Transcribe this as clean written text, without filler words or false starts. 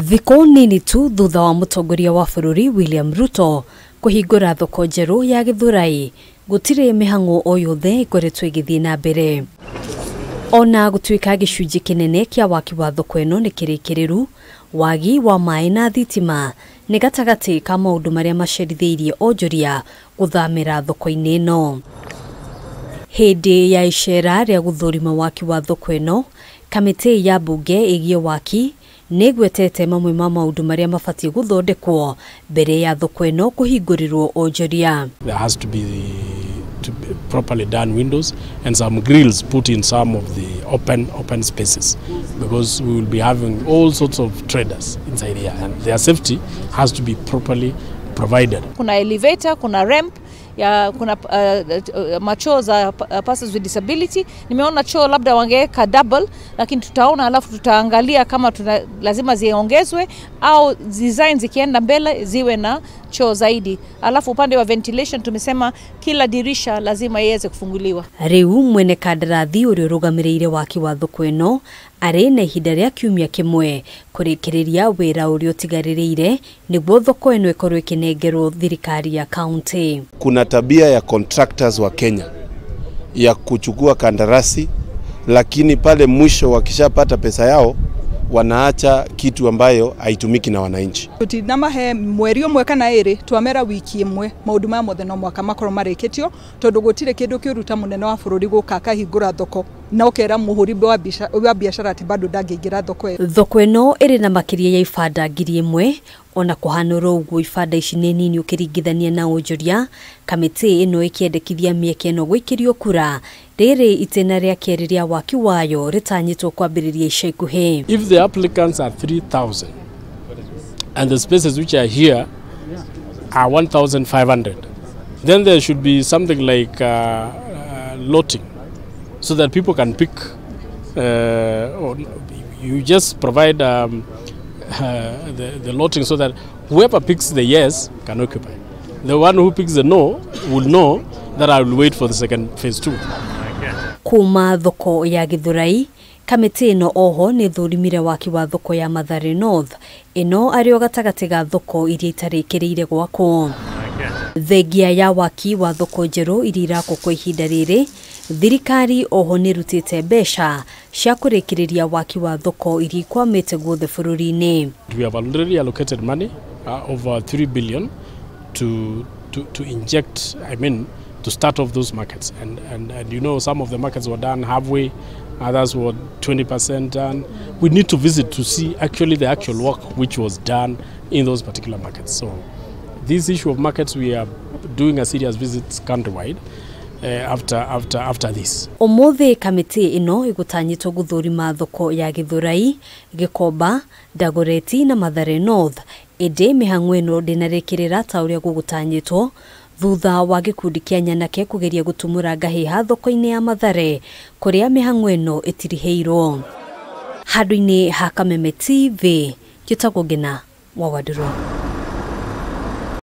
Thikũ nini tu thutha wa mũtongoria wa bũrũri William Ruto kũhingũra thoko njeru ya GITHURAI, gũtirĩ mĩhang'o o yothe ĩkoretwo ĩgĩthiĩ na mbere. Ona gũtuĩka gĩcunjĩ kĩnene kĩa waki wa thoko ĩno nĩ kĩrĩkĩrĩru, wagi wa maĩ na thitima nĩ gatagatĩ ka maũndũ marĩa macerithĩirie onjoria gũthamĩra thoko-inĩ ĩno. Hĩndĩ ya icera rĩa gũthũrima waki wa thoko ĩno, Kamiti ya mbunge ĩgiĩ waki nĩgwetete mamwe ma maũndũ marĩa mabatiĩ gũthondekwo mbere ya thoko ĩno kũhingũrirwo onjoria. There has to be properly done windows and some grills put in some of the open spaces, because we will be having all sorts of traders inside here and their safety has to be properly provided. Kuna elevator, kuna ramp, kuna machoo za persons with disability. Nimeona choo labda wangeweka double, lakini tutaona alafu tutaangalia kama lazima ziongezwe au design zikienda mbele ziwe na choo zaidi. Alafu upande wa ventilation tumesema kila dirisha lazima iweze kufunguliwa. Riu mwene kandarathi ũrĩa ũrũgamĩrĩire waki wa thoko ĩno arĩ na ihinda rĩa kiumia kĩmwe kũrĩkĩrĩria wĩra ũrĩa ũtigarĩrĩire nĩguo thoko ĩno ĩkorwo ĩkĩnengerwo thirikari ya kaunti. Kuna tabia ya contractors wa Kenya ya kuchukua kandarasi, lakini pale mwisho wakishapata pesa yao wanaacha kitu ambayo haitumiki na wananchi. Tutinamahe mweri umwe kana iri twamera wiki imwe maundu ma mothe no mwaka makoro marikitio tondu gutire kindu kiuruta munene wa bururi guka kahingura thoko na ukera muhuri wa biashara ati bado ndangĩingĩra thoko ĩyo. Thoko ĩno ĩrĩ na makĩria ya ibanda 1,000, ona kũhanũra ũguo ibanda ici nĩ nini ũkĩringithania na onjoria. Kamiti ĩno ĩkĩendekithia mĩeke ĩno gũikĩrio kura rĩrĩ itĩna rĩa kerĩ rĩa waki wayo rĩtanyĩtwo kwambĩrĩria ica ikuhĩ. If the applicants are 3,000 and the spaces which are here are 1,500, then there should be something like lotting, so that people can pick. Or you just provide the lotting so that whoever picks the yes can occupy. The one who picks the no will know that I will wait for the second phase 2. Kuma thoko ya GITHURAI, Kamiti ĩno oho nĩ thũrimire waki wa thoko ya Mathare North, ĩno arĩ o gatagatĩ ga thoko iria itarĩkĩrĩire gwakwo. Thengia ya waki wa thoko njerũ iria irakwo kwa ihinda rĩrĩ, thirikari oho nĩ rutĩte mbeca cia kũrĩkĩrĩria waki wa thoko iria ikwamĩte guothe bũrũri-inĩ. We have already allocated money over 3 billion to inject, to start off those markets, and you know, some of the markets were done halfway, others were 20% done. We need to visit to see actually the actual work which was done in those particular markets. So this issue of markets, we are doing a serious visits countrywide after this. Ũmũthĩ Kamiti ĩno ĩgũtanyĩtwo gũthũrima thoko ya GITHURAI, Gĩkomba, Dagoretti na Mathare North. Ĩndĩ mĩhang'o ĩno ndĩnarĩkĩrĩra ta ũrĩa gũgũtanyĩtwo thutha wa gĩkundi kĩa nyanake kũgeria gũtumũra ngahĩha thoko-inĩ ya Mathare kũrĩa mĩhang'o ĩno ĩtirihĩirwo. Handũ-inĩ ha Kameme TV, njĩtagwo Ngina wa Waduro.